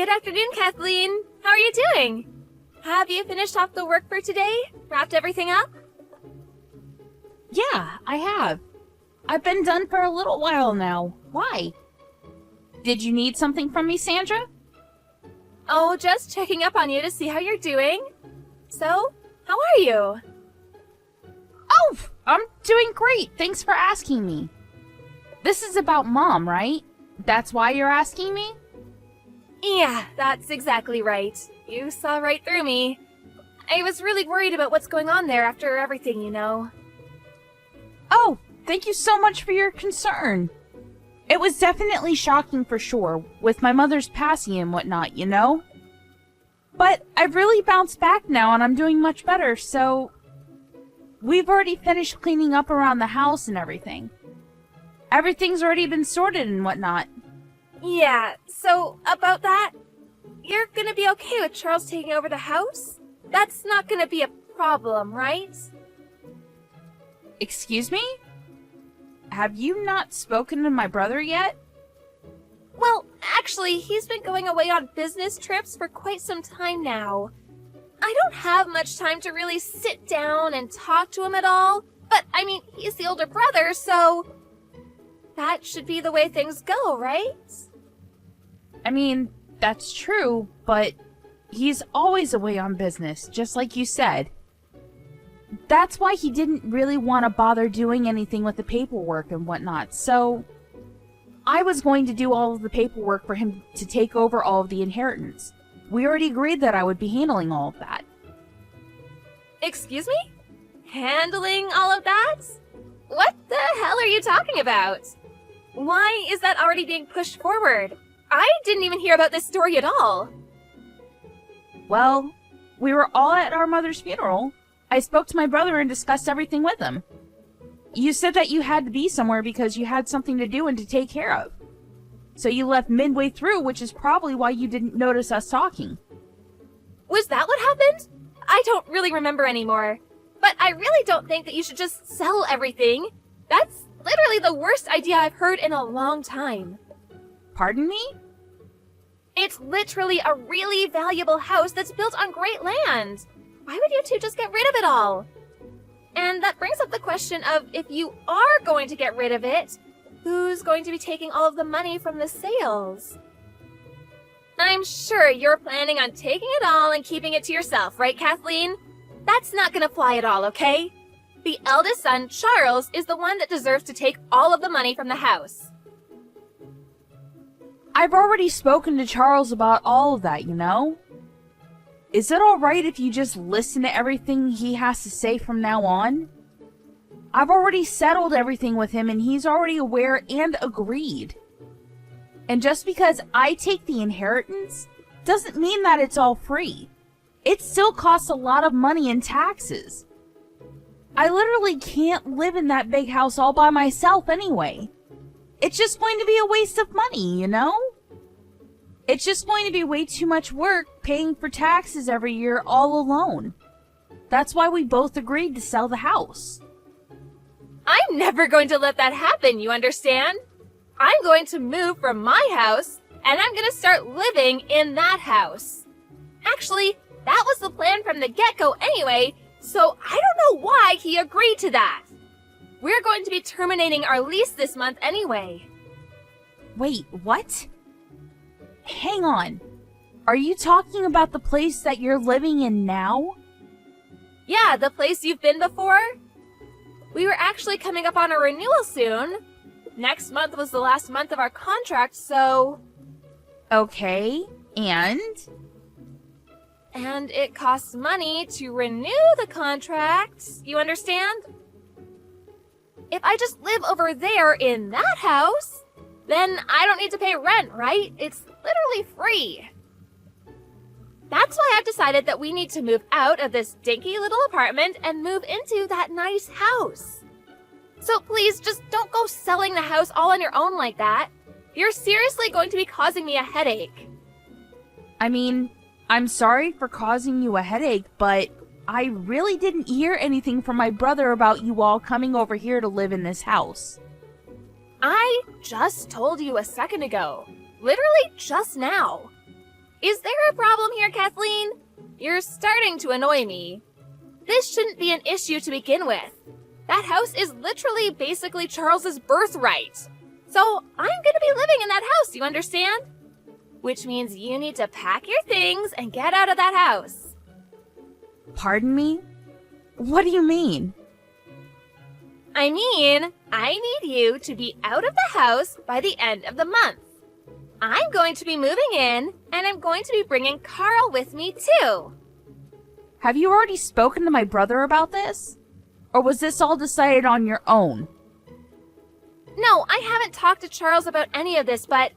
Good afternoon, Kathleen. How are you doing? Have you finished off the work for today? Wrapped everything up? Yeah, I have. I've been done for a little while now. Why? Did you need something from me, Sandra? Oh, just checking up on you to see how you're doing. So, how are you? Oh, I'm doing great. Thanks for asking me. This is about Mom, right? That's why you're asking me? Yeah, that's exactly right. You saw right through me. I was really worried about what's going on there after everything, you know. Oh, thank you so much for your concern. It was definitely shocking for sure, with my mother's passing and whatnot, you know? But I've really bounced back now and I'm doing much better, so... We've already finished cleaning up around the house and everything. Everything's already been sorted and whatnot. Yeah, so about that, you're gonna be okay with Charles taking over the house? That's not gonna be a problem, right? Excuse me? Have you not spoken to my brother yet? Well, actually, he's been going away on business trips for quite some time now. I don't have much time to really sit down and talk to him at all, but I mean, he's the older brother, so that should be the way things go, right? I mean, that's true, but he's always away on business, just like you said. That's why he didn't really want to bother doing anything with the paperwork and whatnot, so I was going to do all of the paperwork for him to take over all of the inheritance. We already agreed that I would be handling all of that. Excuse me? Handling all of that? What the hell are you talking about? Why is that already being pushed forward? I didn't even hear about this story at all. Well, we were all at our mother's funeral. I spoke to my brother and discussed everything with him. You said that you had to be somewhere because you had something to do and to take care of. So you left midway through, which is probably why you didn't notice us talking. Was that what happened? I don't really remember anymore. But I really don't think that you should just sell everything. That's literally the worst idea I've heard in a long time. Pardon me? It's literally a really valuable house that's built on great land. Why would you two just get rid of it all? And that brings up the question of, if you are going to get rid of it, who's going to be taking all of the money from the sales? I'm sure you're planning on taking it all and keeping it to yourself, right, Kathleen? That's not gonna fly at all, okay? The eldest son, Charles, is the one that deserves to take all of the money from the house. I've already spoken to Charles about all of that, you know? Is it alright if you just listen to everything he has to say from now on? I've already settled everything with him and he's already aware and agreed. And just because I take the inheritance doesn't mean that it's all free. It still costs a lot of money in taxes. I literally can't live in that big house all by myself anyway. It's just going to be a waste of money, you know? It's just going to be way too much work paying for taxes every year all alone. That's why we both agreed to sell the house. I'm never going to let that happen, you understand? I'm going to move from my house, and I'm going to start living in that house. Actually, that was the plan from the get-go anyway, so I don't know why he agreed to that. We're going to be terminating our lease this month anyway. Wait, what? Hang on. Are you talking about the place that you're living in now? Yeah, the place you've been before. We were actually coming up on a renewal soon. Next month was the last month of our contract, so... Okay, and? And it costs money to renew the contract, you understand? If I just live over there in that house, then I don't need to pay rent, right? It's literally free. That's why I've decided that we need to move out of this dinky little apartment and move into that nice house. So please, just don't go selling the house all on your own like that. You're seriously going to be causing me a headache. I mean, I'm sorry for causing you a headache, but I really didn't hear anything from my brother about you all coming over here to live in this house. I just told you a second ago. Literally just now. Is there a problem here, Kathleen? You're starting to annoy me. This shouldn't be an issue to begin with. That house is literally basically Charles's birthright. So I'm gonna be living in that house, you understand? Which means you need to pack your things and get out of that house. Pardon me? What do you mean? I mean, I need you to be out of the house by the end of the month. I'm going to be moving in, and I'm going to be bringing Carl with me too. Have you already spoken to my brother about this? Or was this all decided on your own? No, I haven't talked to Charles about any of this, but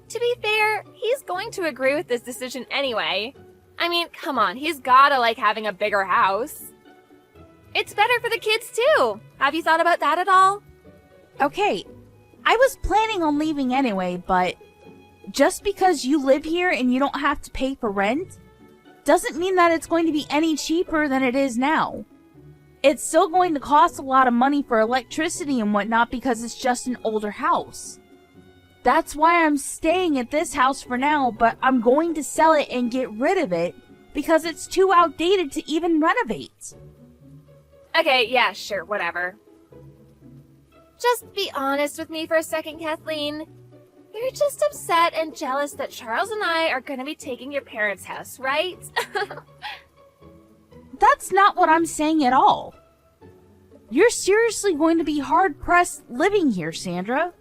to be fair, he's going to agree with this decision anyway. I mean, come on, he's gotta like having a bigger house. It's better for the kids too. Have you thought about that at all? Okay, I was planning on leaving anyway, but just because you live here and you don't have to pay for rent doesn't mean that it's going to be any cheaper than it is now. It's still going to cost a lot of money for electricity and whatnot because it's just an older house. That's why I'm staying at this house for now, but I'm going to sell it and get rid of it because it's too outdated to even renovate. Okay, yeah, sure, whatever. Just be honest with me for a second, Kathleen. You're just upset and jealous that Charles and I are going to be taking your parents' house, right? That's not what I'm saying at all. You're seriously going to be hard-pressed living here, Sandra.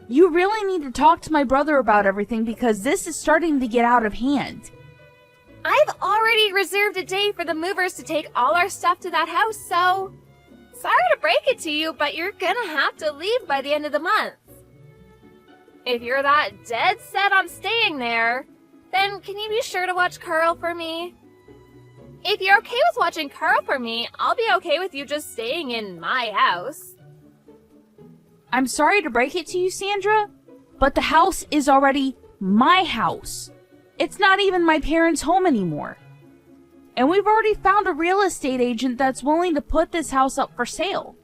You really need to talk to my brother about everything because this is starting to get out of hand. I've already reserved a day for the movers to take all our stuff to that house, so sorry to break it to you, but you're gonna have to leave by the end of the month. If you're that dead set on staying there, then can you be sure to watch Carl for me? If you're okay with watching Carl for me, I'll be okay with you just staying in my house. I'm sorry to break it to you, Sandra, but the house is already my house. It's not even my parents' home anymore. And we've already found a real estate agent that's willing to put this house up for sale.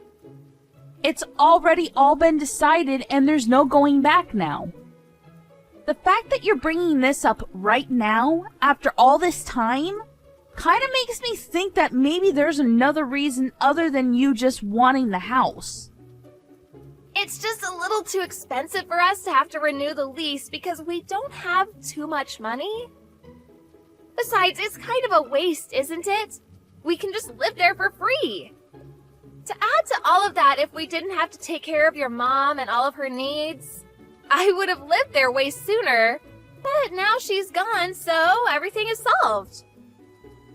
It's already all been decided and there's no going back now. The fact that you're bringing this up right now, after all this time, kind of makes me think that maybe there's another reason other than you just wanting the house. It's just a little too expensive for us to have to renew the lease because we don't have too much money. Besides, it's kind of a waste, isn't it? We can just live there for free. To add to all of that, if we didn't have to take care of your mom and all of her needs, I would have lived there way sooner. But now she's gone, so everything is solved.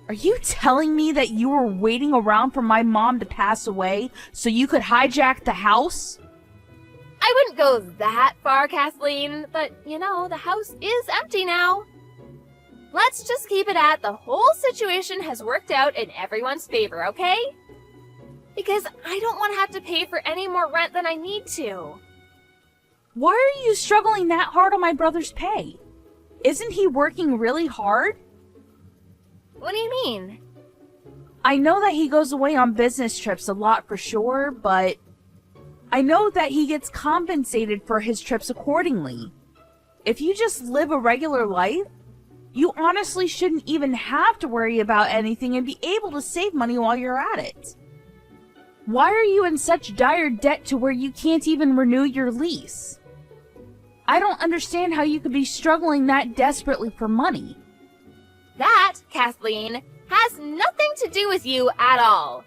Are you telling me that you were waiting around for my mom to pass away so you could hijack the house? I wouldn't go that far, Kathleen, but you know, the house is empty now. Let's just keep it at the whole situation has worked out in everyone's favor, okay? Because I don't want to have to pay for any more rent than I need to. Why are you struggling that hard on my brother's pay? Isn't he working really hard? What do you mean? I know that he goes away on business trips a lot for sure, but I know that he gets compensated for his trips accordingly. If you just live a regular life, you honestly shouldn't even have to worry about anything and be able to save money while you're at it. Why are you in such dire debt to where you can't even renew your lease? I don't understand how you could be struggling that desperately for money. That, Kathleen, has nothing to do with you at all.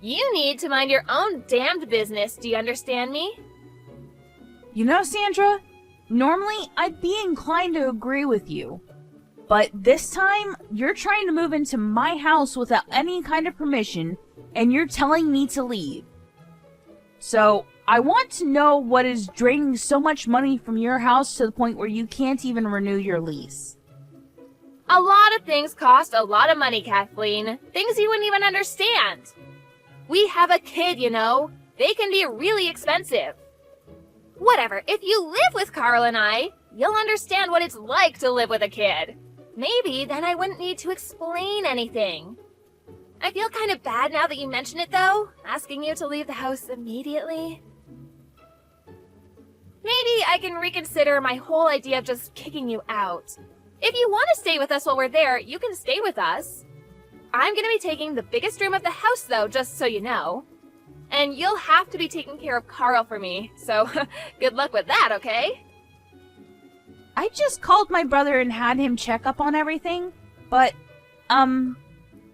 You need to mind your own damned business, do you understand me? You know, Sandra, normally I'd be inclined to agree with you. But this time, you're trying to move into my house without any kind of permission, and you're telling me to leave. So, I want to know what is draining so much money from your house to the point where you can't even renew your lease. A lot of things cost a lot of money, Kathleen. Things you wouldn't even understand. We have a kid, you know. They can be really expensive. Whatever, if you live with Carl and I, you'll understand what it's like to live with a kid. Maybe then I wouldn't need to explain anything. I feel kind of bad now that you mention it, though, asking you to leave the house immediately. Maybe I can reconsider my whole idea of just kicking you out. If you want to stay with us while we're there, you can stay with us. I'm going to be taking the biggest room of the house, though, just so you know. And you'll have to be taking care of Carl for me, so good luck with that, okay? I just called my brother and had him check up on everything, but,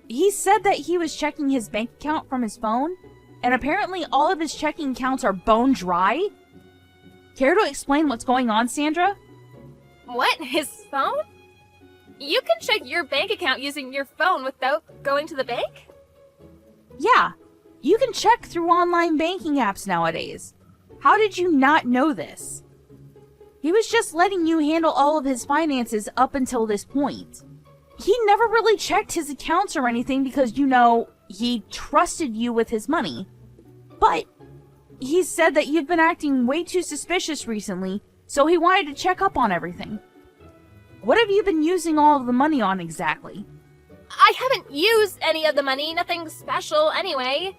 he said that he was checking his bank account from his phone, and apparently all of his checking accounts are bone dry. Care to explain what's going on, Sandra? What? His phone? You can check your bank account using your phone without going to the bank? Yeah, you can check through online banking apps nowadays. How did you not know this? He was just letting you handle all of his finances up until this point. He never really checked his accounts or anything because, you know, he trusted you with his money. But he said that you've been acting way too suspicious recently, so he wanted to check up on everything. What have you been using all of the money on exactly? I haven't used any of the money, nothing special anyway.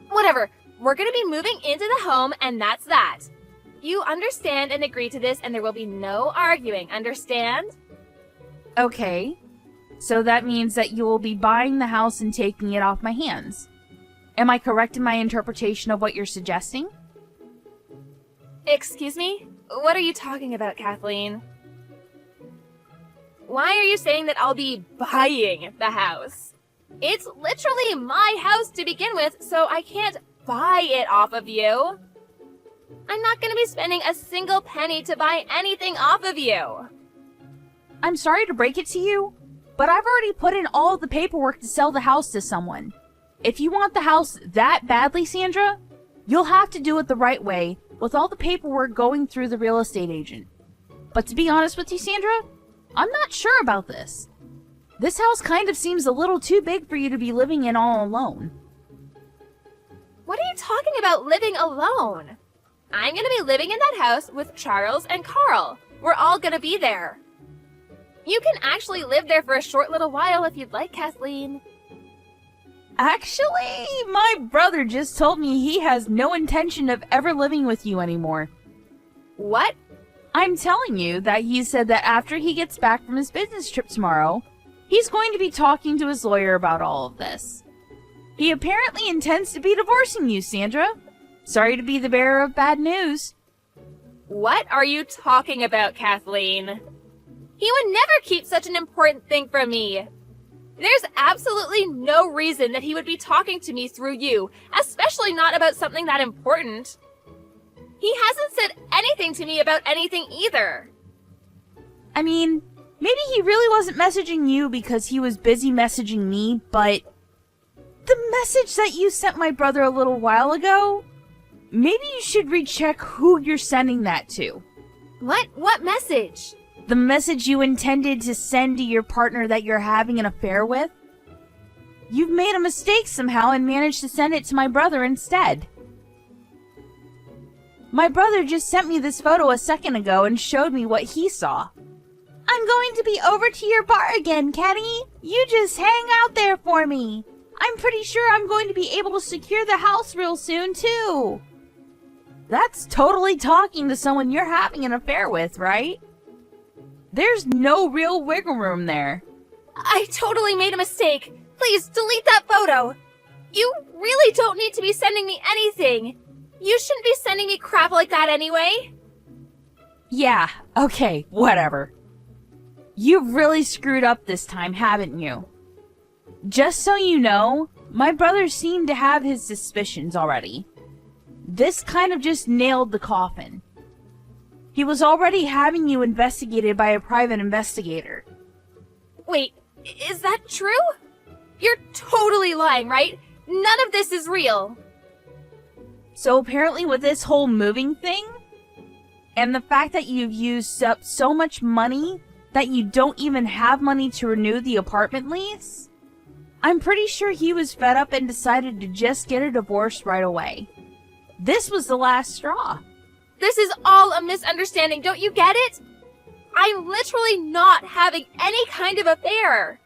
Whatever, we're gonna be moving into the home and that's that. You understand and agree to this and there will be no arguing, understand? Okay, so that means that you will be buying the house and taking it off my hands. Am I correct in my interpretation of what you're suggesting? Excuse me? What are you talking about, Kathleen? Why are you saying that I'll be buying the house? It's literally my house to begin with, so I can't buy it off of you. I'm not going to be spending a single penny to buy anything off of you. I'm sorry to break it to you, but I've already put in all of the paperwork to sell the house to someone. If you want the house that badly, Sandra, you'll have to do it the right way, with all the paperwork going through the real estate agent. But to be honest with you, Sandra, I'm not sure about this. This house kind of seems a little too big for you to be living in all alone. What are you talking about living alone? I'm going to be living in that house with Charles and Carl. We're all going to be there. You can actually live there for a short little while if you'd like, Kathleen. Actually, my brother just told me he has no intention of ever living with you anymore. What? I'm telling you that he said that after he gets back from his business trip tomorrow, he's going to be talking to his lawyer about all of this. He apparently intends to be divorcing you, Sandra. Sorry to be the bearer of bad news. What are you talking about, Kathleen? He would never keep such an important thing from me. There's absolutely no reason that he would be talking to me through you, especially not about something that important. He hasn't said anything to me about anything either. I mean, maybe he really wasn't messaging you because he was busy messaging me, but the message that you sent my brother a little while ago, maybe you should recheck who you're sending that to. What? What message? The message you intended to send to your partner that you're having an affair with? You've made a mistake somehow and managed to send it to my brother instead. My brother just sent me this photo a second ago and showed me what he saw. I'm going to be over to your bar again, Kenny. You just hang out there for me. I'm pretty sure I'm going to be able to secure the house real soon, too. That's totally talking to someone you're having an affair with, right? There's no real wiggle room there. I totally made a mistake. Please delete that photo. You really don't need to be sending me anything. You shouldn't be sending me crap like that anyway. Yeah, okay, whatever. You've really screwed up this time, haven't you? Just so you know, my brother seemed to have his suspicions already. This kind of just nailed the coffin. He was already having you investigated by a private investigator. Wait, is that true? You're totally lying, right? None of this is real. So apparently with this whole moving thing, and the fact that you've used up so much money that you don't even have money to renew the apartment lease, I'm pretty sure he was fed up and decided to just get a divorce right away. This was the last straw. This is all a misunderstanding, don't you get it? I'm literally not having any kind of affair.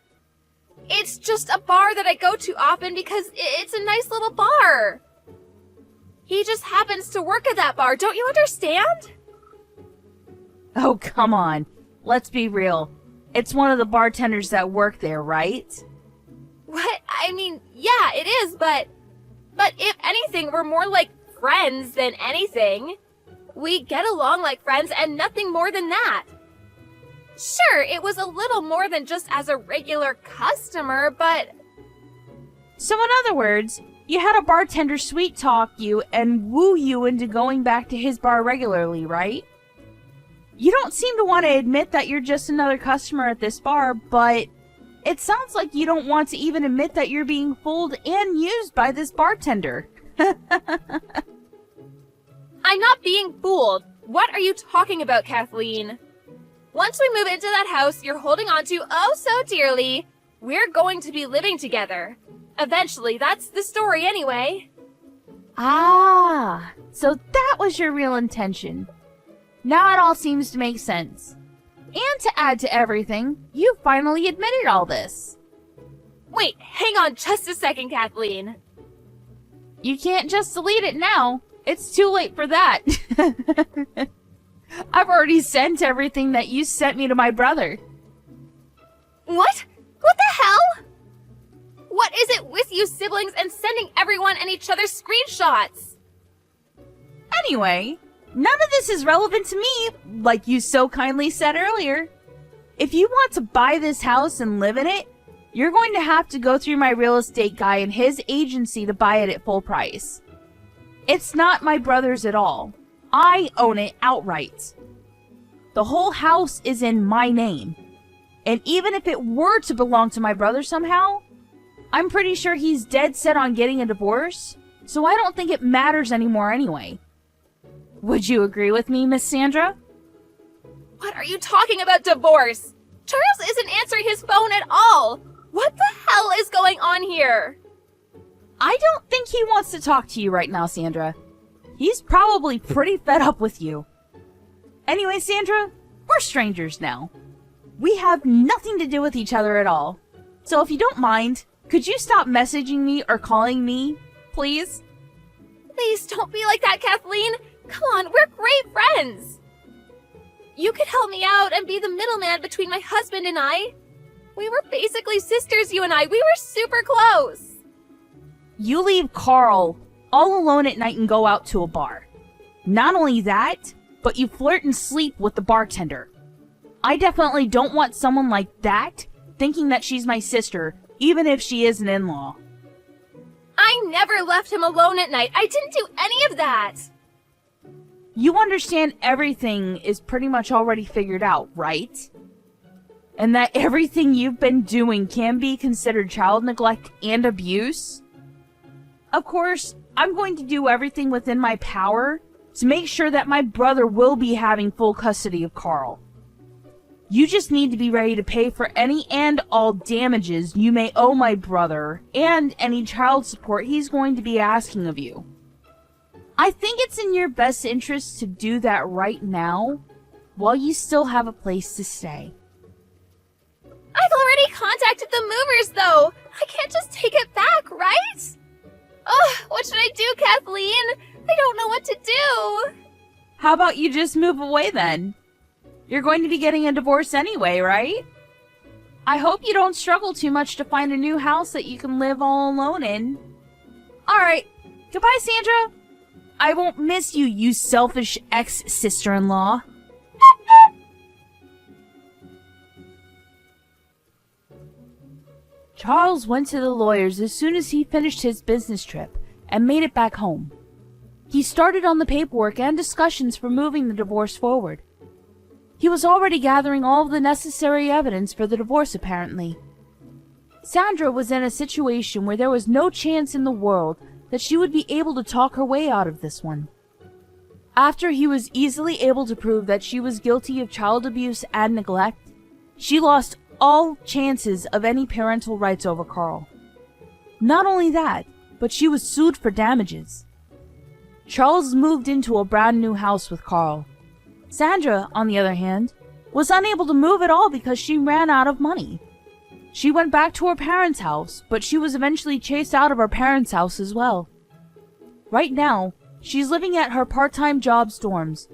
It's just a bar that I go to often because it's a nice little bar. He just happens to work at that bar, don't you understand? Oh, come on. Let's be real. It's one of the bartenders that work there, right? What? I mean, yeah, it is, but if anything, we're more like friends than anything. We get along like friends and nothing more than that. Sure, it was a little more than just as a regular customer, but... So in other words, you had a bartender sweet-talk you and woo you into going back to his bar regularly, right? You don't seem to want to admit that you're just another customer at this bar, but it sounds like you don't want to even admit that you're being fooled and used by this bartender. I'm not being fooled. What are you talking about, Kathleen? Once we move into that house you're holding on to oh so dearly, we're going to be living together. Eventually, that's the story anyway. Ah, so that was your real intention. Now it all seems to make sense. And to add to everything, you finally admitted all this. Wait, hang on just a second, Kathleen. You can't just delete it now. It's too late for that. I've already sent everything that you sent me to my brother. What? What the hell? What is it with you siblings and sending everyone and each other screenshots? Anyway, none of this is relevant to me, like you so kindly said earlier. If you want to buy this house and live in it, you're going to have to go through my real estate guy and his agency to buy it at full price. It's not my brother's at all. I own it outright. The whole house is in my name. And even if it were to belong to my brother somehow, I'm pretty sure he's dead set on getting a divorce, so I don't think it matters anymore anyway. Would you agree with me, Miss Sandra? What are you talking about divorce? Charles isn't answering his phone at all. What the hell is going on here? I don't think he wants to talk to you right now, Sandra. He's probably pretty fed up with you. Anyway, Sandra, we're strangers now. We have nothing to do with each other at all. So if you don't mind, could you stop messaging me or calling me, please? Please don't be like that, Kathleen. Come on, we're great friends. You could help me out and be the middleman between my husband and I. We were basically sisters, you and I. We were super close. You leave Carl all alone at night and go out to a bar. Not only that, but you flirt and sleep with the bartender. I definitely don't want someone like that thinking that she's my sister, even if she is an in-law. I never left him alone at night. I didn't do any of that. You understand everything is pretty much already figured out, right? And that everything you've been doing can be considered child neglect and abuse? Of course, I'm going to do everything within my power to make sure that my brother will be having full custody of Carl. You just need to be ready to pay for any and all damages you may owe my brother and any child support he's going to be asking of you. I think it's in your best interest to do that right now while you still have a place to stay. I've already contacted the movers, though. I can't just take it back, right? Ugh, what should I do, Kathleen? I don't know what to do. How about you just move away then? You're going to be getting a divorce anyway, right? I hope you don't struggle too much to find a new house that you can live all alone in. Alright, goodbye, Sandra. I won't miss you, you selfish ex-sister-in-law. Charles went to the lawyers as soon as he finished his business trip and made it back home. He started on the paperwork and discussions for moving the divorce forward. He was already gathering all of the necessary evidence for the divorce, apparently. Sandra was in a situation where there was no chance in the world that she would be able to talk her way out of this one. After he was easily able to prove that she was guilty of child abuse and neglect, she lost all chances of any parental rights over Carl. Not only that, but she was sued for damages. Charles moved into a brand new house with Carl. Sandra, on the other hand, was unable to move at all because she ran out of money. She went back to her parents' house, but she was eventually chased out of her parents' house as well. Right now, she's living at her part-time job's dorms,